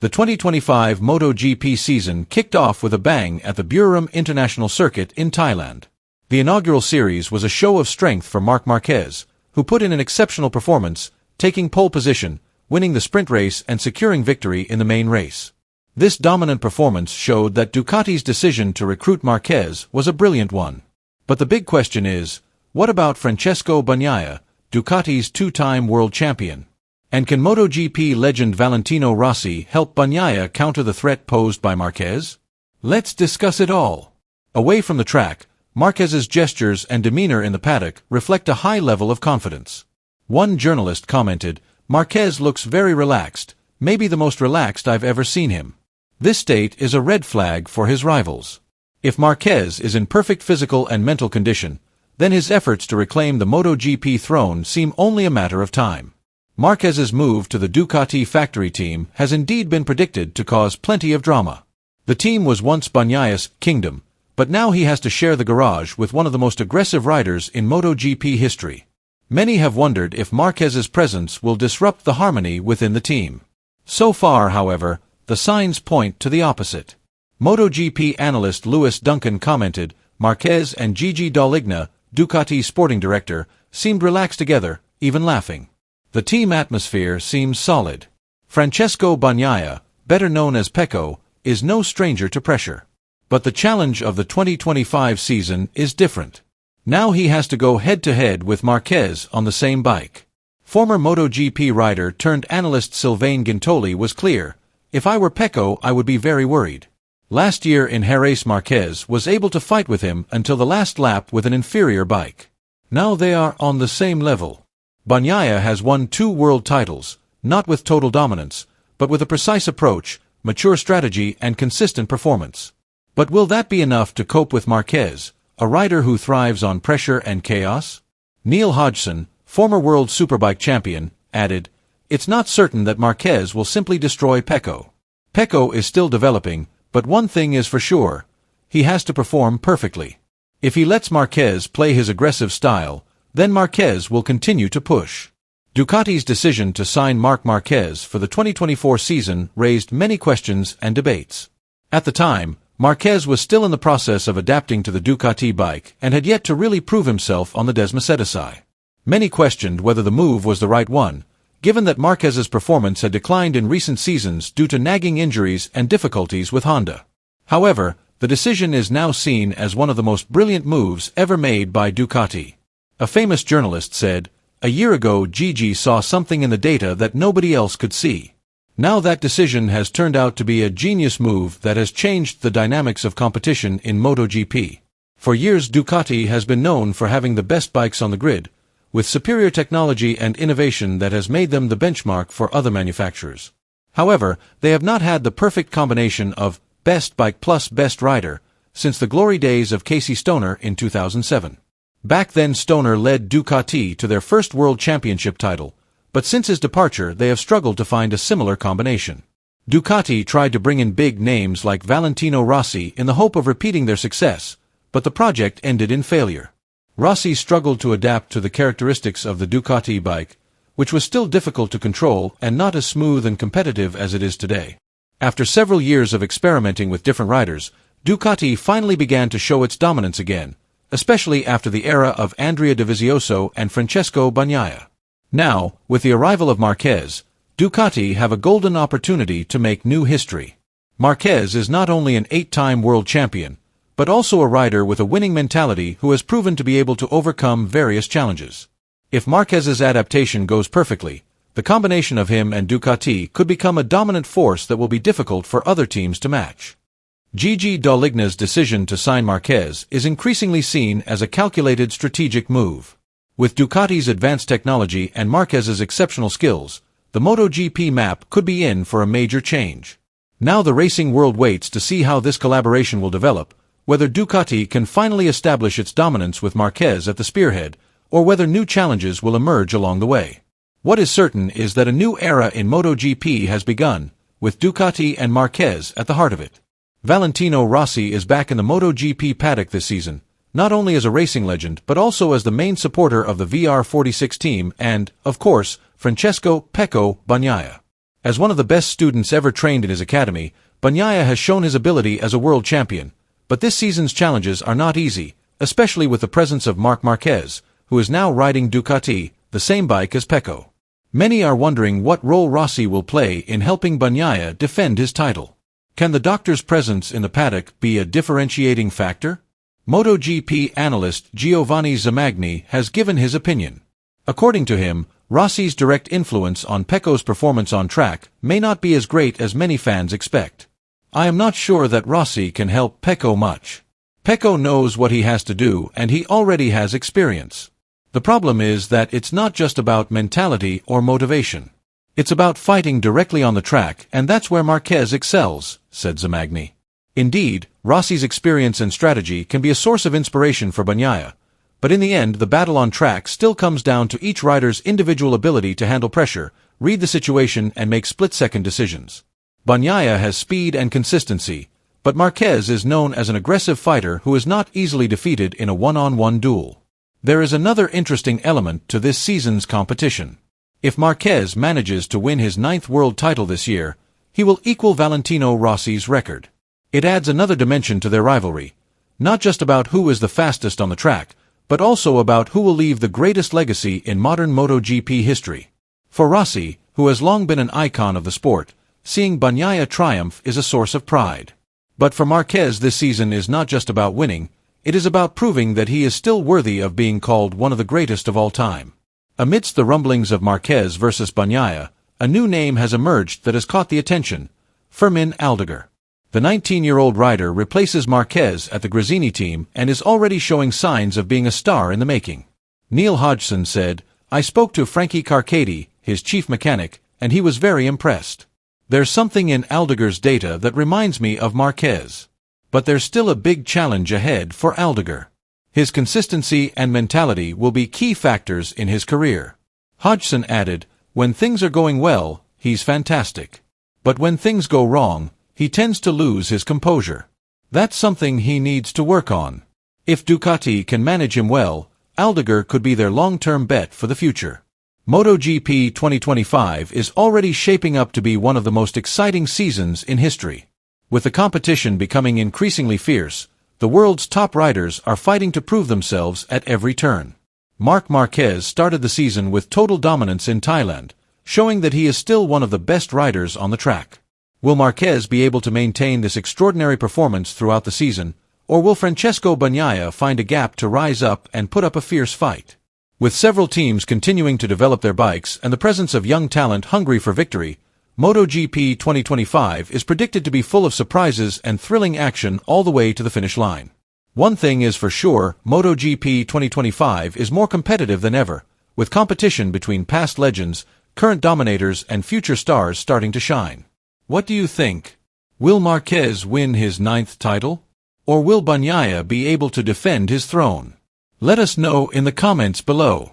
The 2025 MotoGP season kicked off with a bang at the Buriram International Circuit in Thailand. The inaugural series was a show of strength for Marc Marquez, who put in an exceptional performance, taking pole position, winning the sprint race and securing victory in the main race. This dominant performance showed that Ducati's decision to recruit Marquez was a brilliant one. But the big question is, what about Francesco Bagnaia, Ducati's two-time world champion? And can MotoGP legend Valentino Rossi help Bagnaia counter the threat posed by Marquez? Let's discuss it all. Away from the track, Marquez's gestures and demeanor in the paddock reflect a high level of confidence. One journalist commented, "Marquez looks very relaxed, maybe the most relaxed I've ever seen him." This state is a red flag for his rivals. If Marquez is in perfect physical and mental condition, then his efforts to reclaim the MotoGP throne seem only a matter of time. Marquez's move to the Ducati factory team has indeed been predicted to cause plenty of drama. The team was once Bagnaia's kingdom, but now he has to share the garage with one of the most aggressive riders in MotoGP history. Many have wondered if Marquez's presence will disrupt the harmony within the team. So far, however, the signs point to the opposite. MotoGP analyst Lewis Duncan commented, "Marquez and Gigi Dall'Igna, Ducati's sporting director, seemed relaxed together, even laughing. The team atmosphere seems solid. Francesco Bagnaia, better known as Pecco, is no stranger to pressure. But the challenge of the 2025 season is different. Now he has to go head-to-head with Marquez on the same bike." Former MotoGP rider turned analyst Sylvain Gintoli was clear, "If I were Pecco, I would be very worried. Last year in Jerez, Marquez was able to fight with him until the last lap with an inferior bike. Now they are on the same level. Bagnaia has won 2 world titles, not with total dominance, but with a precise approach, mature strategy and consistent performance. But will that be enough to cope with Marquez, a rider who thrives on pressure and chaos?" Neil Hodgson, former world superbike champion, added, "It's not certain that Marquez will simply destroy Pecco. Pecco is still developing, but one thing is for sure, he has to perform perfectly. If he lets Marquez play his aggressive style, then Marquez will continue to push." Ducati's decision to sign Marc Marquez for the 2024 season raised many questions and debates. At the time, Marquez was still in the process of adapting to the Ducati bike and had yet to really prove himself on the Desmosedici. Many questioned whether the move was the right one, given that Marquez's performance had declined in recent seasons due to nagging injuries and difficulties with Honda. However, the decision is now seen as one of the most brilliant moves ever made by Ducati. A famous journalist said, "A year ago Gigi saw something in the data that nobody else could see. Now that decision has turned out to be a genius move that has changed the dynamics of competition in MotoGP. For years Ducati has been known for having the best bikes on the grid, with superior technology and innovation that has made them the benchmark for other manufacturers. However, they have not had the perfect combination of best bike plus best rider since the glory days of Casey Stoner in 2007. Back then Stoner led Ducati to their first world championship title, but since his departure they have struggled to find a similar combination. Ducati tried to bring in big names like Valentino Rossi in the hope of repeating their success, but the project ended in failure. Rossi struggled to adapt to the characteristics of the Ducati bike, which was still difficult to control and not as smooth and competitive as it is today. After several years of experimenting with different riders, Ducati finally began to show its dominance again, especially after the era of Andrea Dovizioso and Francesco Bagnaia. Now, with the arrival of Marquez, Ducati have a golden opportunity to make new history. Marquez is not only an 8-time world champion, but also a rider with a winning mentality who has proven to be able to overcome various challenges. If Marquez's adaptation goes perfectly, the combination of him and Ducati could become a dominant force that will be difficult for other teams to match. Gigi Dall'Igna's decision to sign Marquez is increasingly seen as a calculated strategic move. With Ducati's advanced technology and Marquez's exceptional skills, the MotoGP map could be in for a major change. Now the racing world waits to see how this collaboration will develop, whether Ducati can finally establish its dominance with Marquez at the spearhead, or whether new challenges will emerge along the way. What is certain is that a new era in MotoGP has begun, with Ducati and Marquez at the heart of it. Valentino Rossi is back in the MotoGP paddock this season, not only as a racing legend but also as the main supporter of the VR46 team and, of course, Francesco Pecco Bagnaia. As one of the best students ever trained in his academy, Bagnaia has shown his ability as a world champion, but this season's challenges are not easy, especially with the presence of Marc Marquez, who is now riding Ducati, the same bike as Pecco. Many are wondering what role Rossi will play in helping Bagnaia defend his title. Can the doctor's presence in the paddock be a differentiating factor? MotoGP analyst Giovanni Zamagni has given his opinion. According to him, Rossi's direct influence on Pecco's performance on track may not be as great as many fans expect. I am not sure that Rossi can help Pecco much. Pecco knows what he has to do and he already has experience. The problem is that it's not just about mentality or motivation. It's about fighting directly on the track, and that's where Marquez excels, said Zamagni. Indeed, Rossi's experience and strategy can be a source of inspiration for Bagnaia, but in the end the battle on track still comes down to each rider's individual ability to handle pressure, read the situation and make split-second decisions. Bagnaia has speed and consistency, but Marquez is known as an aggressive fighter who is not easily defeated in a one-on-one duel. There is another interesting element to this season's competition. If Marquez manages to win his 9th world title this year, he will equal Valentino Rossi's record. It adds another dimension to their rivalry, not just about who is the fastest on the track, but also about who will leave the greatest legacy in modern MotoGP history. For Rossi, who has long been an icon of the sport, seeing Bagnaia triumph is a source of pride. But for Marquez, this season is not just about winning, it is about proving that he is still worthy of being called one of the greatest of all time. Amidst the rumblings of Marquez versus Bagnaia, a new name has emerged that has caught the attention: Fermin Aldeguer. The 19-year-old rider replaces Marquez at the Gresini team and is already showing signs of being a star in the making. Neil Hodgson said, "I spoke to Frankie Carcati, his chief mechanic, and he was very impressed. There's something in Aldeguer's data that reminds me of Marquez. But there's still a big challenge ahead for Aldeguer. His consistency and mentality will be key factors in his career." Hodgson added, "When things are going well, he's fantastic. But when things go wrong, he tends to lose his composure. That's something he needs to work on. If Ducati can manage him well, Aldeguer could be their long-term bet for the future." MotoGP 2025 is already shaping up to be one of the most exciting seasons in history. With the competition becoming increasingly fierce, the world's top riders are fighting to prove themselves at every turn. Marc Marquez started the season with total dominance in Thailand, showing that he is still one of the best riders on the track. Will Marquez be able to maintain this extraordinary performance throughout the season, or will Francesco Bagnaia find a gap to rise up and put up a fierce fight? With several teams continuing to develop their bikes and the presence of young talent hungry for victory, MotoGP 2025 is predicted to be full of surprises and thrilling action all the way to the finish line. One thing is for sure, MotoGP 2025 is more competitive than ever, with competition between past legends, current dominators and future stars starting to shine. What do you think? Will Marquez win his 9th title? Or will Bagnaia be able to defend his throne? Let us know in the comments below.